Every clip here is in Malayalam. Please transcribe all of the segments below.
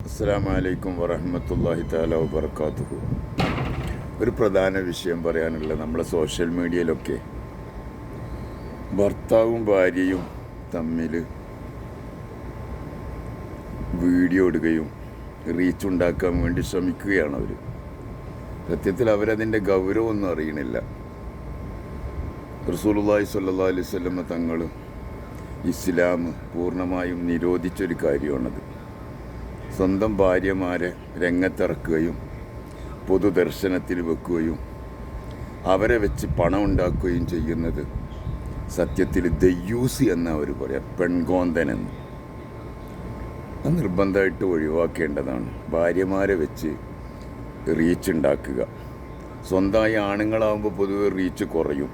അസ്സലാമു അലൈക്കും വറഹ്മത്തുള്ളാഹി തആല വബറകാതുഹു. ഒരു പ്രധാന വിഷയം പറയാനുള്ള നമ്മളെ സോഷ്യൽ മീഡിയയിലൊക്കെ ഭർത്താവും ഭാര്യയും തമ്മിൽ വീഡിയോ ഇടുകയും റീച്ച് ഉണ്ടാക്കാൻ വേണ്ടി ശ്രമിക്കുകയാണ് അവർ. സത്യത്തിൽ അവരതിൻ്റെ ഗൗരവമൊന്നും അറിയണില്ല. റസൂലുള്ളാഹി സ്വല്ലല്ലാഹു അലൈഹി വസല്ലം തങ്ങൾ ഇസ്ലാം പൂർണ്ണമായും നിരോധിച്ചൊരു കാര്യമാണത്. സ്വന്തം ഭാര്യമാരെ രംഗത്തിറക്കുകയും പൊതുദർശനത്തിൽ വെക്കുകയും അവരെ വെച്ച് പണം ഉണ്ടാക്കുകയും ചെയ്യുന്നത് സത്യത്തിൽ ദയ്യൂസ് എന്ന് അവർ പറയാം, പെൺകോന്തനെന്ന്. അത് നിർബന്ധമായിട്ട് ഒഴിവാക്കേണ്ടതാണ്. ഭാര്യമാരെ വെച്ച് റീച്ച് ഉണ്ടാക്കുക. സ്വന്തമായി ആണുങ്ങളാകുമ്പോൾ പൊതുവെ റീച്ച് കുറയും,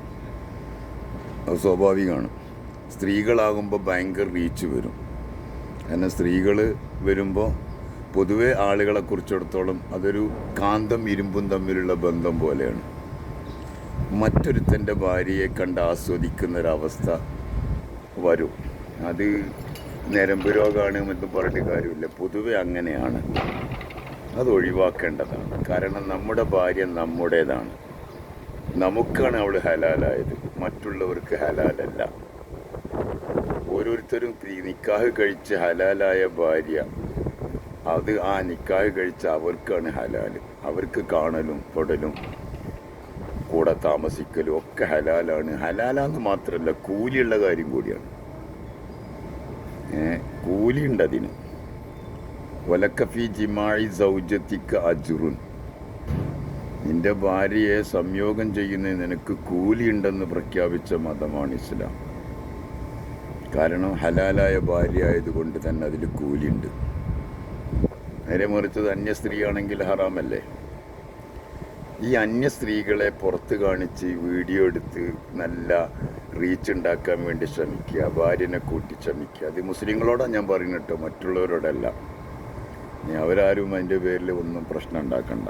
അത് സ്വാഭാവികമാണ്. സ്ത്രീകളാകുമ്പോൾ ഭയങ്കര റീച്ച് വരും. കാരണം സ്ത്രീകൾ വരുമ്പോൾ പൊതുവെ ആളുകളെക്കുറിച്ചിടത്തോളം അതൊരു കാന്തം ഇരുമ്പും തമ്മിലുള്ള ബന്ധം പോലെയാണ്. മറ്റൊരുത്തൻ്റെ ഭാര്യയെ കണ്ട് ആസ്വദിക്കുന്നൊരവസ്ഥ വരും. അത് ഞരമ്പ് രോഗമാണ് എന്ന് പറഞ്ഞിട്ട് കാര്യമില്ല, പൊതുവെ അങ്ങനെയാണ്. അത് ഒഴിവാക്കേണ്ടതാണ്. കാരണം നമ്മുടെ ഭാര്യ നമ്മുടേതാണ്. നമുക്കാണ് അവൾ ഹലാലായത്, മറ്റുള്ളവർക്ക് ഹലാലല്ല. ഓരോരുത്തരും നിക്കാഹ് കഴിച്ച് ഹലാലായ ഭാര്യ, അത് ആ നിക്കാഹ് കഴിച്ച അവർക്കാണ് ഹലാൽ. അവർക്ക് കാണലും തൊടലും കൂടെ താമസിക്കലും ഒക്കെ ഹലാലാണ്. ഹലാലാന്ന് മാത്രമല്ല, കൂലിയുള്ള കാര്യം കൂടിയാണ്. കൂലിയുണ്ട് അതിന്. വലക്കഫി ജിമായി സൗജത്തിക്ക അജുറുൻ, നിന്റെ ഭാര്യയെ സംയോഗം ചെയ്യുന്നതിന് നിനക്ക് കൂലിയുണ്ടെന്ന് പ്രഖ്യാപിച്ച മതമാണ് ഇസ്ലാം. കാരണം ഹലാലായ ഭാര്യ ആയതുകൊണ്ട് തന്നെ അതിൽ കൂലിയുണ്ട്. നേരെ മറിച്ചത് അന്യ സ്ത്രീയാണെങ്കിൽ ഹറാമല്ലേ? ഈ അന്യ സ്ത്രീകളെ പുറത്ത് കാണിച്ച് വീഡിയോ എടുത്ത് നല്ല റീച്ച് ഉണ്ടാക്കാൻ വേണ്ടി ശ്രമിക്കുക, ഭാര്യനെ കൂട്ടി ശ്രമിക്കുക. അത് മുസ്ലിങ്ങളോടാണ് ഞാൻ പറയുന്നത് കേട്ടോ, മറ്റുള്ളവരോടല്ല. അവരാരും അതിൻ്റെ പേരിൽ ഒന്നും പ്രശ്നം ഉണ്ടാക്കണ്ട.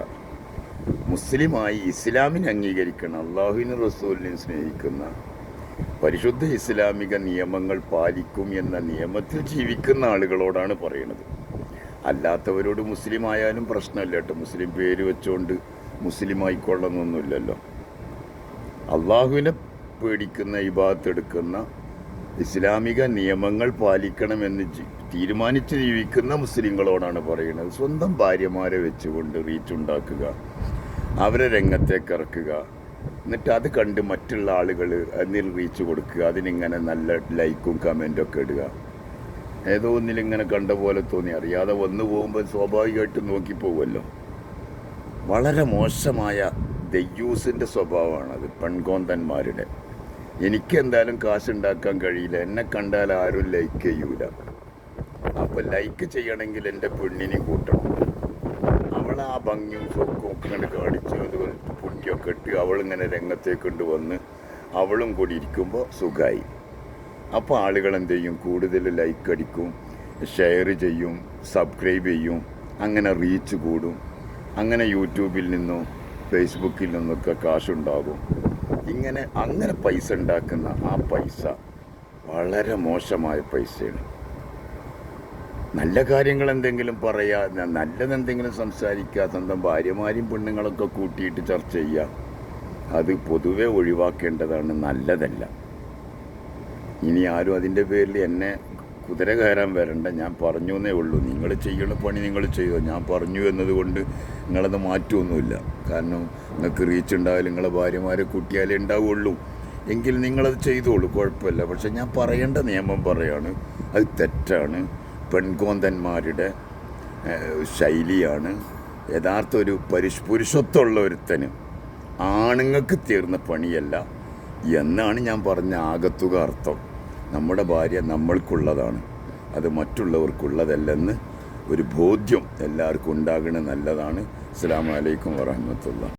മുസ്ലിമായി ഇസ്ലാമിനെ അംഗീകരിക്കണം, അള്ളാഹുവിനും റസൂലിനെയും സ്നേഹിക്കുന്ന, പരിശുദ്ധ ഇസ്ലാമിക നിയമങ്ങൾ പാലിക്കും എന്ന നിയമത്തിൽ ജീവിക്കുന്ന ആളുകളോടാണ് പറയുന്നത്. അല്ലാത്തവരോട് മുസ്ലിം ആയാലും പ്രശ്നമില്ല കേട്ടോ. മുസ്ലിം പേര് വെച്ചുകൊണ്ട് മുസ്ലിം ആയിക്കൊള്ളണമെന്നൊന്നുമില്ലല്ലോ. അള്ളാഹുവിനെ പേടിക്കുന്ന, ഇബാദത്ത് എടുക്കുന്ന, ഇസ്ലാമിക നിയമങ്ങൾ പാലിക്കണമെന്ന് തീരുമാനിച്ച് ജീവിക്കുന്ന മുസ്ലിങ്ങളോടാണ് പറയുന്നത്. സ്വന്തം ഭാര്യമാരെ വെച്ചുകൊണ്ട് റീച്ച് ഉണ്ടാക്കുക, അവരെ രംഗത്തേക്ക് ഇറക്കുക, എന്നിട്ട് അത് കണ്ട് മറ്റുള്ള ആളുകൾ അതിൽ റീച്ച് കൊടുക്കുക, അതിനിങ്ങനെ നല്ല ലൈക്കും കമൻറ്റൊക്കെ ഇടുക. ഏതോ ഒന്നിലിങ്ങനെ കണ്ട പോലെ തോന്നി, അറിയാതെ വന്നു പോകുമ്പോൾ സ്വാഭാവികമായിട്ടും നോക്കിപ്പോകുമല്ലോ. വളരെ മോശമായ ദയ്യൂസിൻ്റെ സ്വഭാവമാണത്, പെൺകോന്തന്മാരുടെ. എനിക്ക് എന്തായാലും കാശുണ്ടാക്കാൻ കഴിയില്ല, എന്നെ കണ്ടാൽ ആരും ലൈക്ക് ചെയ്യൂല. അപ്പോൾ ലൈക്ക് ചെയ്യണമെങ്കിൽ എൻ്റെ പെണ്ണിനെയും കൂട്ടണം. അവൾ ആ ഭംഗിയും സൊക്കും ഒക്കെ ഇങ്ങനെ കാണിച്ച് അതുപോലെ പുട്ടിയൊക്കെ ഇട്ട് അവളിങ്ങനെ രംഗത്തേക്ക് കൊണ്ടുവന്ന് അവളും കൂടി ഇരിക്കുമ്പോൾ സുഖമായി. അപ്പോൾ ആളുകൾ എന്ത് ചെയ്യും? കൂടുതൽ ലൈക്ക് അടിക്കും, ഷെയർ ചെയ്യും, സബ്സ്ക്രൈബ് ചെയ്യും. അങ്ങനെ റീച്ച് കൂടും. അങ്ങനെ യൂട്യൂബിൽ നിന്നും ഫേസ്ബുക്കിൽ നിന്നൊക്കെ കാശുണ്ടാകും. അങ്ങനെ പൈസ ഉണ്ടാക്കുന്ന ആ പൈസ വളരെ മോശമായ പൈസയാണ്. നല്ല കാര്യങ്ങൾ എന്തെങ്കിലും പറയുക, നല്ലതെന്തെങ്കിലും സംസാരിക്കുക, സ്വന്തം ഭാര്യമാരെയും പെണ്ണുങ്ങളൊക്കെ കൂട്ടിയിട്ട് ചർച്ച ചെയ്യുക, അത് പൊതുവെ ഒഴിവാക്കേണ്ടതാണ്, നല്ലതല്ല. ഇനി ആരും അതിൻ്റെ പേരിൽ എന്നെ കുതിര കയറാൻ വരണ്ട. ഞാൻ പറഞ്ഞു എന്നേ ഉള്ളൂ. നിങ്ങൾ ചെയ്യണ പണി നിങ്ങൾ ചെയ്തോ. ഞാൻ പറഞ്ഞു എന്നതുകൊണ്ട് നിങ്ങളത് മാറ്റുമൊന്നുമില്ല. കാരണം നിങ്ങൾക്ക് റീച്ച് ഉണ്ടാവില്ല, നിങ്ങളെ ഭാര്യമാരെ കൂട്ടിയാലേ ഉണ്ടാവുള്ളൂ. എങ്കിൽ നിങ്ങളത് ചെയ്തോളൂ, കുഴപ്പമില്ല. പക്ഷെ ഞാൻ പറയേണ്ട നിയമം പറയാണ്, അത് തെറ്റാണ്. പെൺകോന്തന്മാരുടെ ശൈലിയാണ്. യഥാർത്ഥ ഒരു പുരുഷത്വമുള്ള ഒരുത്തന് ആണുങ്ങൾക്ക് തീർന്ന പണിയല്ല എന്നാണ് ഞാൻ പറഞ്ഞ ആകത്തുക അർത്ഥം. നമ്മുടെ ഭാര്യ നമ്മൾക്കുള്ളതാണ്, അത് മറ്റുള്ളവർക്കുള്ളതല്ലെന്ന് ഒരു ബോധ്യം എല്ലാവർക്കും ഉണ്ടാകണത് നല്ലതാണ്. അസ്സലാമു അലൈക്കും വറഹ്മത്തുള്ളാഹി.